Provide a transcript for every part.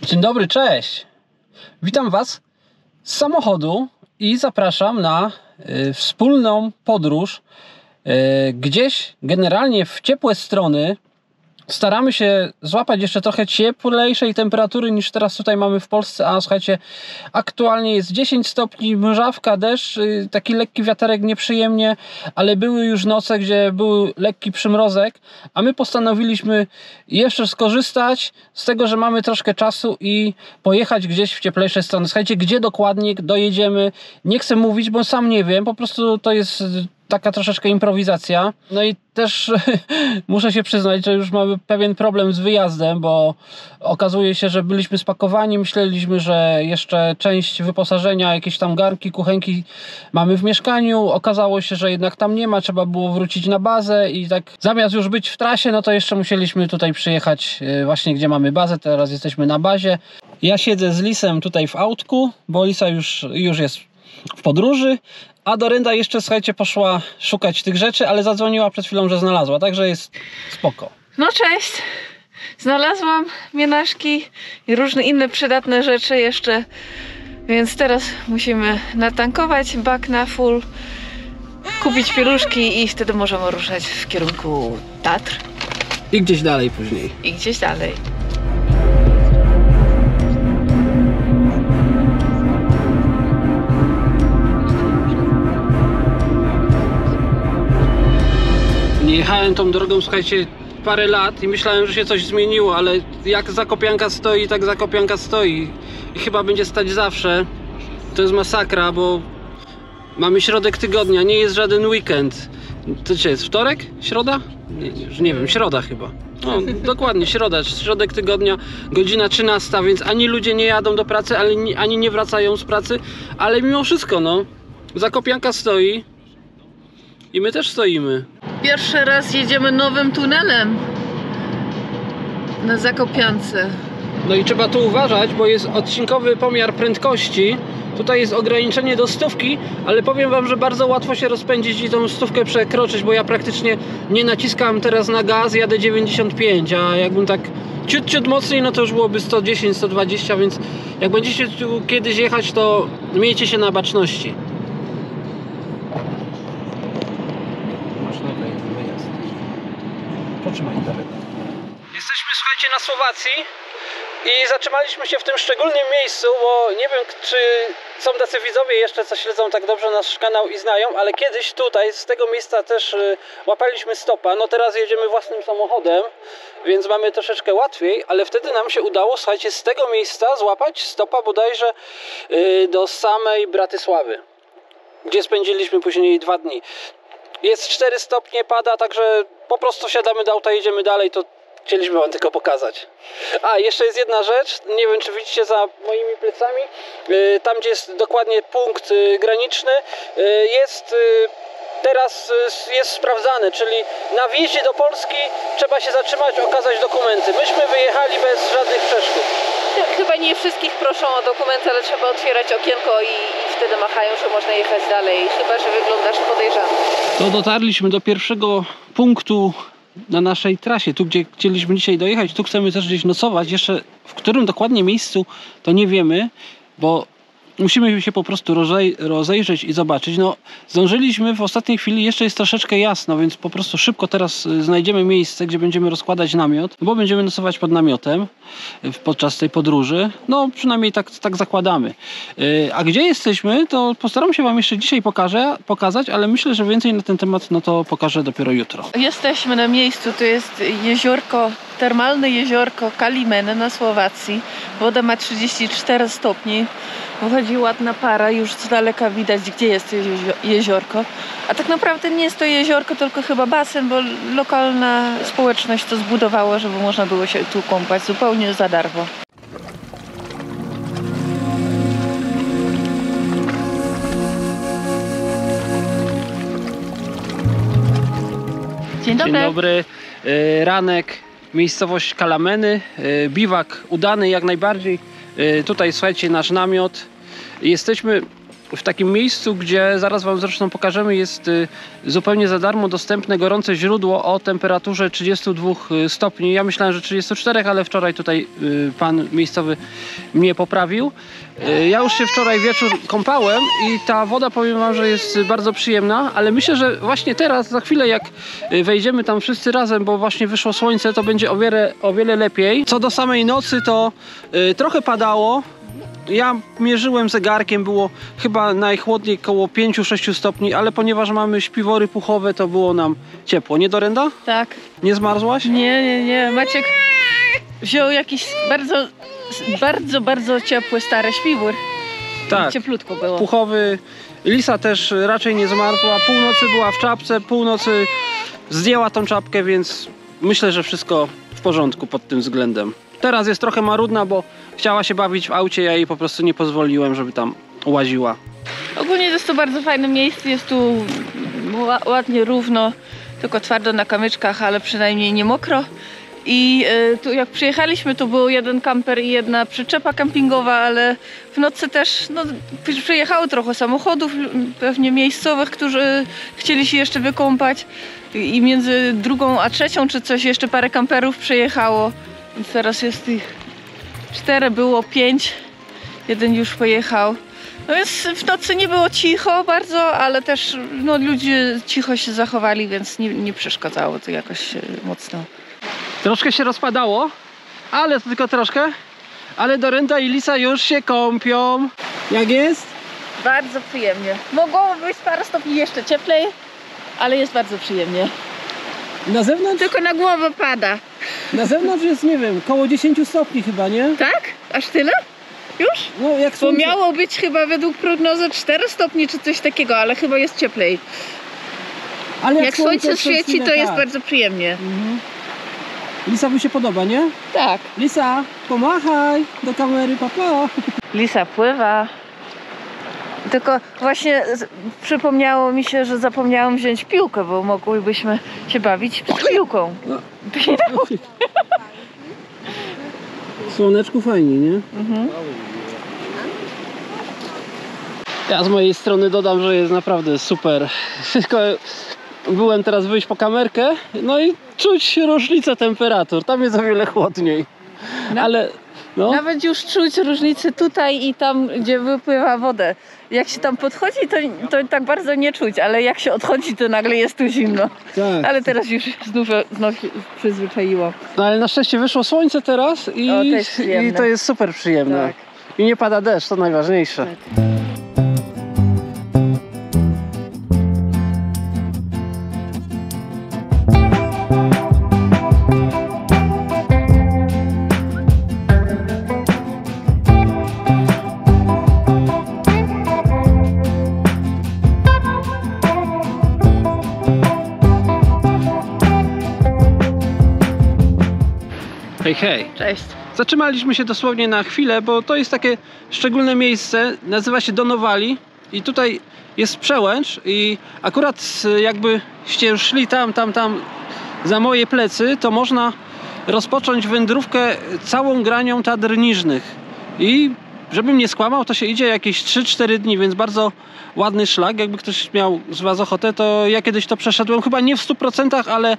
Dzień dobry, cześć! Witam Was z samochodu i zapraszam na wspólną podróż gdzieś generalnie w ciepłe strony. Staramy się złapać jeszcze trochę cieplejszej temperatury niż teraz tutaj mamy w Polsce, a słuchajcie, aktualnie jest 10 stopni, mrzawka, deszcz, taki lekki wiaterek nieprzyjemnie, ale były już noce, gdzie był lekki przymrozek, a my postanowiliśmy jeszcze skorzystać z tego, że mamy troszkę czasu i pojechać gdzieś w cieplejsze strony. Słuchajcie, gdzie dokładnie dojedziemy, nie chcę mówić, bo sam nie wiem, po prostu to jest taka troszeczkę improwizacja. No i też muszę się przyznać, że już mamy pewien problem z wyjazdem, bo okazuje się, że byliśmy spakowani, myśleliśmy, że jeszcze część wyposażenia, jakieś tam garnki, kuchenki mamy w mieszkaniu. Okazało się, że jednak tam nie ma, trzeba było wrócić na bazę i tak zamiast już być w trasie, no to jeszcze musieliśmy tutaj przyjechać właśnie gdzie mamy bazę. Teraz jesteśmy na bazie. Ja siedzę z Lisem tutaj w autku, bo Lisa już jest w podróży, a Dorenda jeszcze, słuchajcie, poszła szukać tych rzeczy, ale zadzwoniła przed chwilą, że znalazła, także jest spoko. No cześć! Znalazłam mienaszki i różne inne przydatne rzeczy jeszcze, więc teraz musimy natankować bak na full, kupić pieluszki i wtedy możemy ruszać w kierunku Tatr. I gdzieś dalej później. I gdzieś dalej. Nie jechałem tą drogą, słuchajcie, parę lat i myślałem, że się coś zmieniło, ale jak Zakopianka stoi, tak Zakopianka stoi. I chyba będzie stać zawsze. To jest masakra, bo mamy środek tygodnia, nie jest żaden weekend. To dzisiaj jest wtorek? Środa? Nie wiem, środa chyba. No, dokładnie, środek tygodnia, godzina 13, więc ani ludzie nie jadą do pracy, ani nie wracają z pracy, ale mimo wszystko, no, Zakopianka stoi i my też stoimy. Pierwszy raz jedziemy nowym tunelem na Zakopiance. No i trzeba tu uważać, bo jest odcinkowy pomiar prędkości. Tutaj jest ograniczenie do 100, ale powiem Wam, że bardzo łatwo się rozpędzić i tą 100 przekroczyć, bo ja praktycznie nie naciskam teraz na gaz, jadę 95, a jakbym tak ciut mocniej, no to już byłoby 110, 120, więc jak będziecie tu kiedyś jechać, to miejcie się na baczności. Potrzymaj dalej. Jesteśmy, słuchajcie, na Słowacji i zatrzymaliśmy się w tym szczególnym miejscu, bo nie wiem, czy są tacy widzowie jeszcze, co śledzą tak dobrze nasz kanał i znają, ale kiedyś tutaj z tego miejsca też łapaliśmy stopa. No teraz jedziemy własnym samochodem, więc mamy troszeczkę łatwiej, ale wtedy nam się udało, słuchajcie, z tego miejsca złapać stopa bodajże do samej Bratysławy, gdzie spędziliśmy później 2 dni. Jest 4 stopnie, pada, także po prostu wsiadamy do auta, jedziemy dalej, to chcieliśmy Wam tylko pokazać. A, jeszcze jest jedna rzecz, nie wiem czy widzicie za moimi plecami, tam gdzie jest dokładnie punkt graniczny, teraz jest sprawdzany, czyli na wjeździe do Polski trzeba się zatrzymać, okazać dokumenty. Myśmy wyjechali bez żadnych przeszkód. Chyba nie wszystkich proszą o dokumenty, ale trzeba otwierać okienko i wtedy machają, że można jechać dalej, chyba że wyglądasz podejrzany. To dotarliśmy do pierwszego punktu na naszej trasie, tu gdzie chcieliśmy dzisiaj dojechać, tu chcemy też gdzieś nocować, jeszcze w którym dokładnie miejscu to nie wiemy, bo musimy się po prostu rozejrzeć i zobaczyć. No, zdążyliśmy w ostatniej chwili, jeszcze jest troszeczkę jasno, więc po prostu szybko teraz znajdziemy miejsce, gdzie będziemy rozkładać namiot, bo będziemy nocować pod namiotem podczas tej podróży. No, przynajmniej tak zakładamy. A gdzie jesteśmy, to postaram się Wam jeszcze dzisiaj pokazać, ale myślę, że więcej na ten temat no to pokażę dopiero jutro. Jesteśmy na miejscu, to jest jeziorko, termalne jeziorko Kalimene na Słowacji. Woda ma 34 stopni. Wychodzi ładna para, już z daleka widać, gdzie jest to jeziorko. A tak naprawdę nie jest to jeziorko, tylko chyba basen, bo lokalna społeczność to zbudowała, żeby można było się tu kąpać zupełnie za darmo. Dzień dobry. Dzień dobry. Ranek, miejscowość Kalameny, biwak udany jak najbardziej. Tutaj słuchajcie, nasz namiot. Jesteśmy w takim miejscu, gdzie zaraz Wam zresztą pokażemy, jest zupełnie za darmo dostępne gorące źródło o temperaturze 32 stopni. Ja myślałem, że 34, ale wczoraj tutaj pan miejscowy mnie poprawił. Ja już się wczoraj wieczór kąpałem i ta woda, powiem Wam, że jest bardzo przyjemna, ale myślę, że właśnie teraz, za chwilę jak wejdziemy tam wszyscy razem, bo właśnie wyszło słońce, to będzie o wiele lepiej. Co do samej nocy, to trochę padało. Ja mierzyłem zegarkiem, było chyba najchłodniej koło 5-6 stopni, ale ponieważ mamy śpiwory puchowe, to było nam ciepło. Nie, Dorenda? Tak. Nie zmarzłaś? Nie. Maciek wziął jakiś bardzo ciepły, stary śpiwór. Tak. Cieplutko było. Puchowy. Lisa też raczej nie zmarzła. Północy była w czapce, północy zdjęła tą czapkę, więc myślę, że wszystko w porządku pod tym względem. Teraz jest trochę marudna, bo chciała się bawić w aucie, ja jej po prostu nie pozwoliłem, żeby tam łaziła. Ogólnie jest to bardzo fajne miejsce, jest tu ładnie, równo, tylko twardo na kamyczkach, ale przynajmniej nie mokro. I tu jak przyjechaliśmy, to był jeden kamper i jedna przyczepa kampingowa, ale w nocy też przyjechało trochę samochodów, pewnie miejscowych, którzy chcieli się jeszcze wykąpać. I między drugą a trzecią czy coś jeszcze parę kamperów przyjechało. Więc teraz jest ich 4, było 5, jeden już pojechał. No więc w nocy nie było cicho bardzo, ale też ludzie cicho się zachowali, więc nie przeszkadzało to jakoś mocno. Troszkę się rozpadało, ale to tylko troszkę. Ale Dorenda i Lisa już się kąpią. Jak jest? Bardzo przyjemnie. Mogło być parę stopni jeszcze cieplej, ale jest bardzo przyjemnie. Na zewnątrz? Tylko na głowę pada. Na zewnątrz jest, nie wiem, koło 10 stopni chyba, nie? Tak? Aż tyle? Już? No jak Bo słońce... miało być chyba według prognozy 4 stopni czy coś takiego, ale chyba jest cieplej. Ale jak słońce świeci, chwilę, to jest tak. bardzo przyjemnie. Mhm. Lisa by się podoba, nie? Tak. Lisa, pomachaj do kamery, papa. Lisa pływa. Tylko właśnie przypomniało mi się, że zapomniałam wziąć piłkę, bo mogłybyśmy się bawić z piłką. No. Słoneczku fajnie, nie? Mhm. Ja z mojej strony dodam, że jest naprawdę super. Tylko byłem teraz wyjść po kamerkę, no i czuć różnicę temperatur. Tam jest o wiele chłodniej. Ale no. Nawet już czuć różnicę tutaj i tam, gdzie wypływa wodę. Jak się tam podchodzi, to tak bardzo nie czuć, ale jak się odchodzi, to nagle jest tu zimno. Tak. Ale teraz już znów się przyzwyczaiło. No ale na szczęście wyszło słońce teraz i to jest super przyjemne. Tak. I nie pada deszcz, to najważniejsze. Tak. Hej, hej. Cześć. Zatrzymaliśmy się dosłownie na chwilę, bo to jest takie szczególne miejsce, nazywa się Donowali i tutaj jest przełęcz i akurat jakbyście szli tam za moje plecy, to można rozpocząć wędrówkę całą granią Tater Niżnych i żebym nie skłamał, to się idzie jakieś 3-4 dni, więc bardzo ładny szlak. Jakby ktoś miał z Was ochotę, to ja kiedyś to przeszedłem, chyba nie w 100%, ale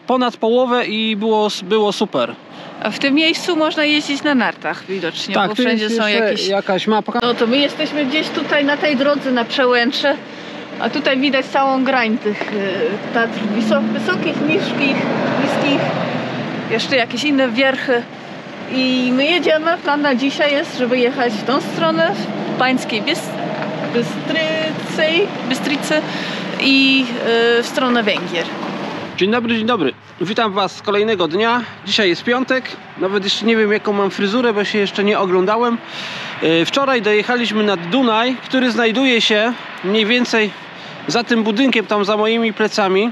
ponad połowę i było super. A w tym miejscu można jeździć na nartach widocznie, Tak, bo wszędzie są jakaś mapa. No to my jesteśmy gdzieś tutaj na tej drodze na przełęczy, a tutaj widać całą grań tych Tatr wysokich, niskich, jeszcze jakieś inne wierchy. I my jedziemy, plan na dzisiaj jest, żeby jechać w tą stronę, w Pańskiej Bystrycy i w stronę Węgier. Dzień dobry. Witam Was z kolejnego dnia. Dzisiaj jest piątek. Nawet jeszcze nie wiem, jaką mam fryzurę, bo się jeszcze nie oglądałem. Wczoraj dojechaliśmy nad Dunaj, który znajduje się mniej więcej za tym budynkiem, tam za moimi plecami.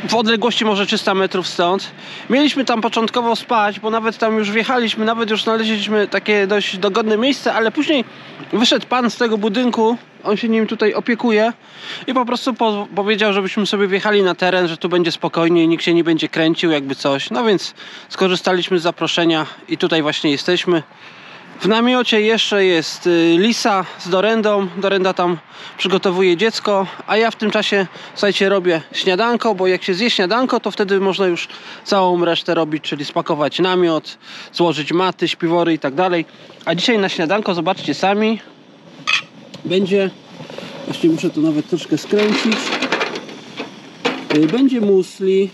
W odległości może 300 metrów stąd. Mieliśmy tam początkowo spać, bo nawet tam już wjechaliśmy, nawet już znaleźliśmy takie dość dogodne miejsce, ale później wyszedł pan z tego budynku, on się nim tutaj opiekuje i po prostu powiedział, żebyśmy sobie wjechali na teren, że tu będzie spokojnie i nikt się nie będzie kręcił, jakby coś. No więc skorzystaliśmy z zaproszenia i tutaj właśnie jesteśmy. W namiocie jeszcze jest Lisa z Dorendą. Dorenda tam przygotowuje dziecko, a ja w tym czasie, słuchajcie, robię śniadanko, bo jak się zje śniadanko, to wtedy można już całą resztę robić, czyli spakować namiot, złożyć maty, śpiwory i tak dalej. A dzisiaj na śniadanko, zobaczcie sami, będzie, właśnie muszę to nawet troszkę skręcić, będzie musli,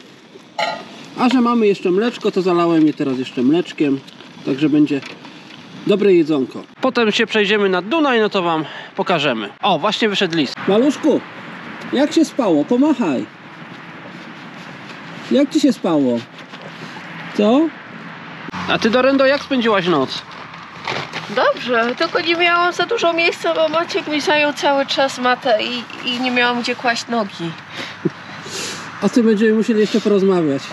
a że mamy jeszcze mleczko, to zalałem je teraz jeszcze mleczkiem, także będzie dobre jedzonko. Potem się przejdziemy nad Dunaj, no to wam pokażemy. O, właśnie wyszedł lis. Maluszku, jak się spało? Pomachaj. Jak ci się spało? Co? A ty, Dorendo, jak spędziłaś noc? Dobrze, tylko nie miałam za dużo miejsca, bo Maciek mi zajął cały czas matę i nie miałam gdzie kłaść nogi. O tym będziemy musieli jeszcze porozmawiać.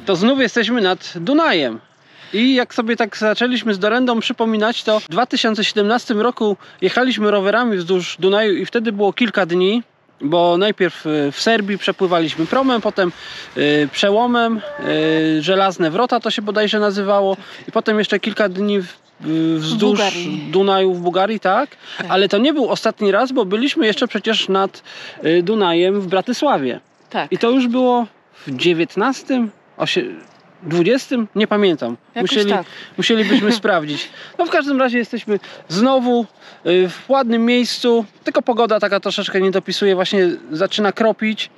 To znów jesteśmy nad Dunajem. I jak sobie tak zaczęliśmy z Dorendą przypominać, to w 2017 roku jechaliśmy rowerami wzdłuż Dunaju i wtedy było kilka dni, bo najpierw w Serbii przepływaliśmy promem, potem przełomem, Żelazne Wrota to się bodajże nazywało, i potem jeszcze kilka dni wzdłuż Dunaju w Bułgarii, tak? Ale to nie był ostatni raz, bo byliśmy jeszcze przecież nad Dunajem w Bratysławie. Tak. I to już było w 19, 20? Nie pamiętam. Musielibyśmy sprawdzić. No w każdym razie jesteśmy znowu w ładnym miejscu, tylko pogoda taka troszeczkę nie dopisuje, właśnie zaczyna kropić.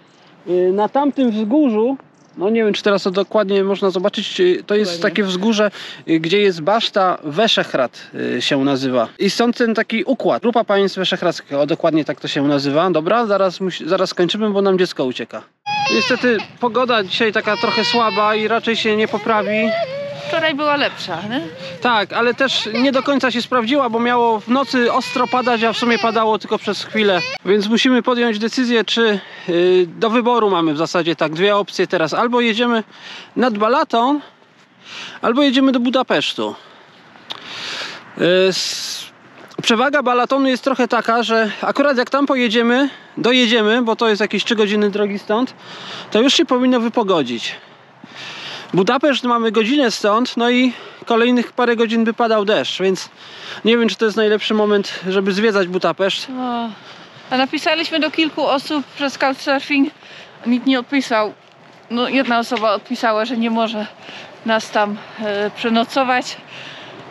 Na tamtym wzgórzu, no nie wiem, czy teraz to dokładnie można zobaczyć, to jest takie wzgórze, gdzie jest baszta Weszehrad się nazywa. I stąd ten taki układ. Grupa państw weszehradzkich, o dokładnie tak to się nazywa. Dobra, zaraz skończymy, bo nam dziecko ucieka. Niestety pogoda dzisiaj taka trochę słaba i raczej się nie poprawi. Wczoraj była lepsza, nie? Tak, ale też nie do końca się sprawdziła, bo miało w nocy ostro padać, a w sumie padało tylko przez chwilę. Więc musimy podjąć decyzję, czy do wyboru mamy w zasadzie tak dwie opcje teraz. Albo jedziemy nad Balaton, albo jedziemy do Budapesztu. Przewaga Balatonu jest trochę taka, że akurat jak tam dojedziemy, bo to jest jakieś 3 godziny drogi stąd, to już się powinno wypogodzić. Budapeszt mamy godzinę stąd, no i kolejnych parę godzin by padał deszcz, więc nie wiem, czy to jest najlepszy moment, żeby zwiedzać Budapeszt. O, a napisaliśmy do kilku osób przez Couchsurfing, nikt nie odpisał. No, jedna osoba odpisała, że nie może nas tam przenocować,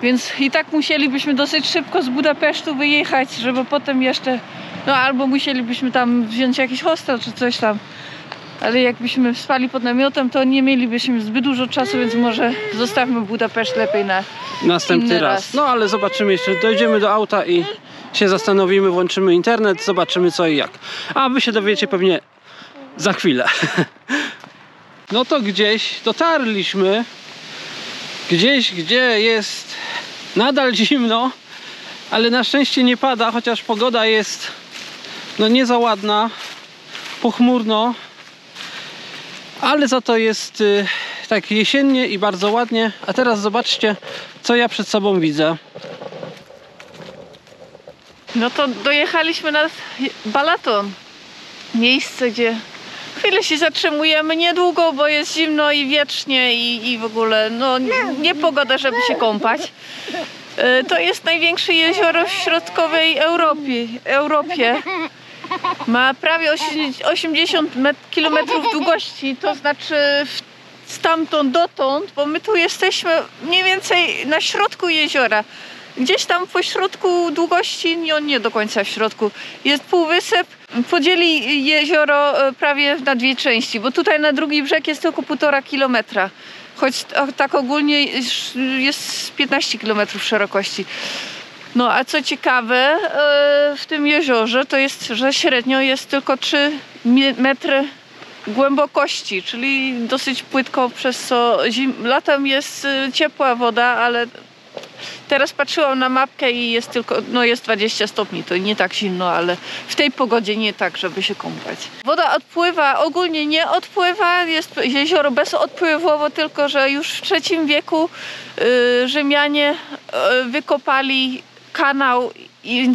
więc i tak musielibyśmy dosyć szybko z Budapesztu wyjechać, żeby potem jeszcze, no albo musielibyśmy tam wziąć jakiś hostel czy coś tam. Ale jakbyśmy spali pod namiotem, to nie mielibyśmy zbyt dużo czasu, więc może zostawmy Budapeszt lepiej na następny raz. No ale zobaczymy jeszcze, dojdziemy do auta i się zastanowimy, włączymy internet, zobaczymy co i jak. A wy się dowiecie pewnie za chwilę. No to gdzieś dotarliśmy. Gdzieś, gdzie jest nadal zimno, ale na szczęście nie pada, chociaż pogoda jest no nie za ładna, pochmurno. Ale za to jest tak jesiennie i bardzo ładnie. A teraz zobaczcie, co ja przed sobą widzę. No to dojechaliśmy na Balaton. Miejsce, gdzie chwilę się zatrzymujemy, niedługo, bo jest zimno i wiecznie i w ogóle no, nie pogoda, żeby się kąpać. To jest największe jezioro w środkowej Europie. Ma prawie 80 km długości, to znaczy stamtąd dotąd, bo my tu jesteśmy mniej więcej na środku jeziora. Gdzieś tam po środku długości, nie do końca w środku, jest półwysep. Podzieli jezioro prawie na dwie części, bo tutaj na drugi brzeg jest tylko 1,5 kilometra. Choć tak ogólnie jest 15 km szerokości. No a co ciekawe, w tym jeziorze to jest, że średnio jest tylko 3 metry głębokości, czyli dosyć płytko, przez co latem jest ciepła woda, ale Teraz patrzyłam na mapkę i jest tylko, no jest 20 stopni, to nie tak zimno, ale w tej pogodzie nie tak, żeby się kąpać. Woda odpływa, ogólnie nie odpływa, jest jezioro bezodpływowo, tylko że już w III wieku Rzymianie wykopali kanał,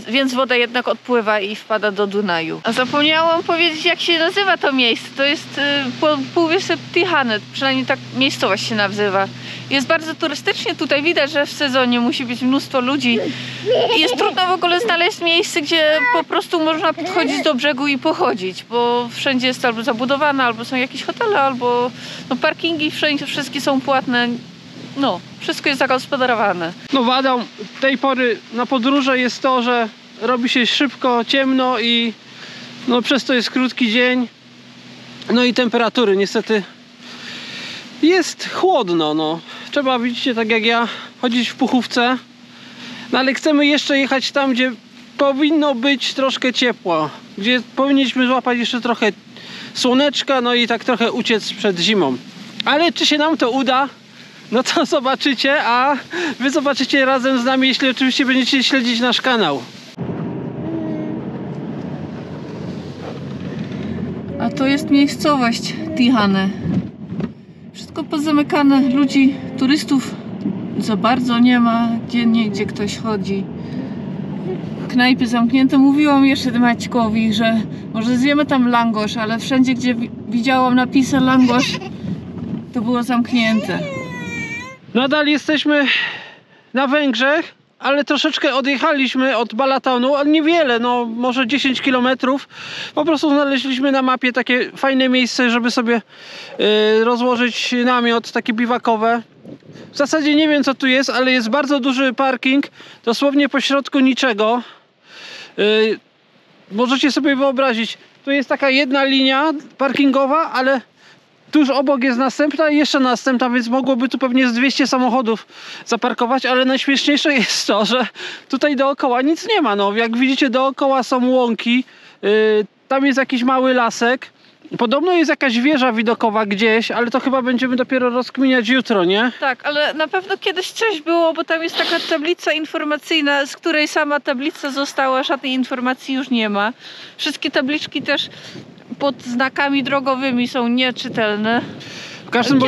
więc woda jednak odpływa i wpada do Dunaju. A zapomniałam powiedzieć, jak się nazywa to miejsce. To jest półwysep Tihanet, przynajmniej tak miejscowość się nazywa. Jest bardzo turystycznie, tutaj widać, że w sezonie musi być mnóstwo ludzi. I jest trudno w ogóle znaleźć miejsce, gdzie po prostu można podchodzić do brzegu i pochodzić, bo wszędzie jest albo zabudowane, albo są jakieś hotele, albo no, parkingi, wszędzie wszystkie są płatne. No, wszystko jest zagospodarowane. No wadą tej pory na podróże jest to, że robi się szybko, ciemno i no przez to jest krótki dzień. No i temperatury niestety jest chłodno, no. Trzeba, widzicie, tak jak ja, chodzić w puchówce. No ale chcemy jeszcze jechać tam, gdzie powinno być troszkę ciepło. Gdzie powinniśmy złapać jeszcze trochę słoneczka, no i tak trochę uciec przed zimą. Ale czy się nam to uda? No to zobaczycie, a wy zobaczycie razem z nami, jeśli oczywiście będziecie śledzić nasz kanał. A to jest miejscowość Tihane. Wszystko pozamykane, ludzi, turystów za bardzo nie ma, gdzie ktoś chodzi. Knajpy zamknięte. Mówiłam jeszcze Maćkowi, że może zjemy tam langosz, ale wszędzie, gdzie widziałam napisy langosz, to było zamknięte. Nadal jesteśmy na Węgrzech, ale troszeczkę odjechaliśmy od Balatonu, ale niewiele, no może 10 km. Po prostu znaleźliśmy na mapie takie fajne miejsce, żeby sobie rozłożyć namiot, takie biwakowe. W zasadzie nie wiem, co tu jest, ale jest bardzo duży parking, dosłownie pośrodku niczego. Możecie sobie wyobrazić, tu jest taka jedna linia parkingowa, ale tuż obok jest następna i jeszcze następna, więc mogłoby tu pewnie z 200 samochodów zaparkować, ale najśmieszniejsze jest to, że tutaj dookoła nic nie ma. No, jak widzicie, dookoła są łąki, tam jest jakiś mały lasek. Podobno jest jakaś wieża widokowa gdzieś, ale to chyba będziemy dopiero rozkminiać jutro, nie? Tak, ale na pewno kiedyś coś było, bo tam jest taka tablica informacyjna, z której sama tablica została, żadnej informacji już nie ma. Wszystkie tabliczki też pod znakami drogowymi są nieczytelne. W każdym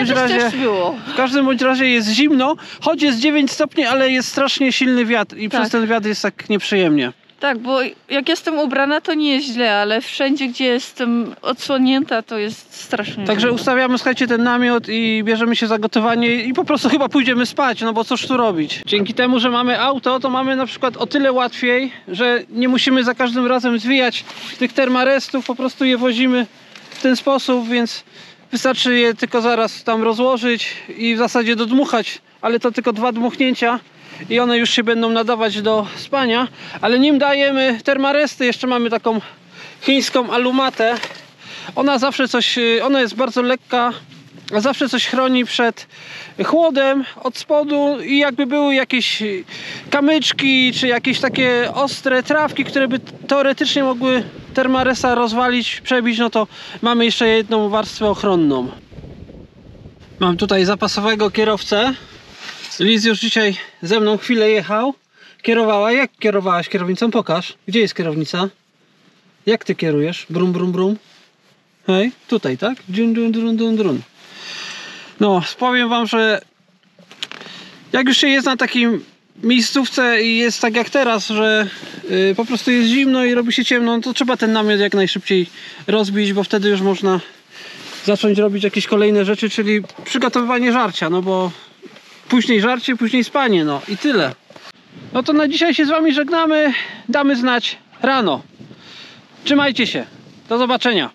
bądź razie jest zimno, choć jest 9 stopni, ale jest strasznie silny wiatr i tak. Przez ten wiatr jest tak nieprzyjemnie. Tak, bo jak jestem ubrana, to nie jest źle, ale wszędzie, gdzie jestem odsłonięta, to jest strasznie. Także ustawiamy, słuchajcie, ten namiot i bierzemy się za gotowanie i po prostu chyba pójdziemy spać, no bo cóż tu robić. Dzięki temu, że mamy auto, to mamy na przykład o tyle łatwiej, że nie musimy za każdym razem zwijać tych termarestów, po prostu je wozimy w ten sposób, więc wystarczy je tylko zaraz tam rozłożyć i w zasadzie dodmuchać, ale to tylko 2 dmuchnięcia i one już się będą nadawać do spania. Ale nim dajemy termaresty, jeszcze mamy taką chińską alumatę. Ona jest bardzo lekka, a zawsze coś chroni przed chłodem od spodu i jakby były jakieś kamyczki czy jakieś takie ostre trawki, które by teoretycznie mogły termaresa rozwalić, przebić, no to mamy jeszcze jedną warstwę ochronną. Mam tutaj zapasowego kierowcę. Liz już dzisiaj ze mną chwilę jechał. Kierowała. Jak kierowałaś kierownicą? Pokaż. Gdzie jest kierownica? Jak ty kierujesz? Brum, brum, brum. Hej, tutaj, tak? Dun, dun, dun, dun, dun. No, powiem wam, że jak już się jest na takim miejscówce i jest tak jak teraz, że po prostu jest zimno i robi się ciemno, no to trzeba ten namiot jak najszybciej rozbić, bo wtedy już można zacząć robić jakieś kolejne rzeczy, czyli przygotowywanie żarcia, no bo później żarcie, później spanie, no i tyle. No to na dzisiaj się z wami żegnamy, damy znać rano. Trzymajcie się, do zobaczenia.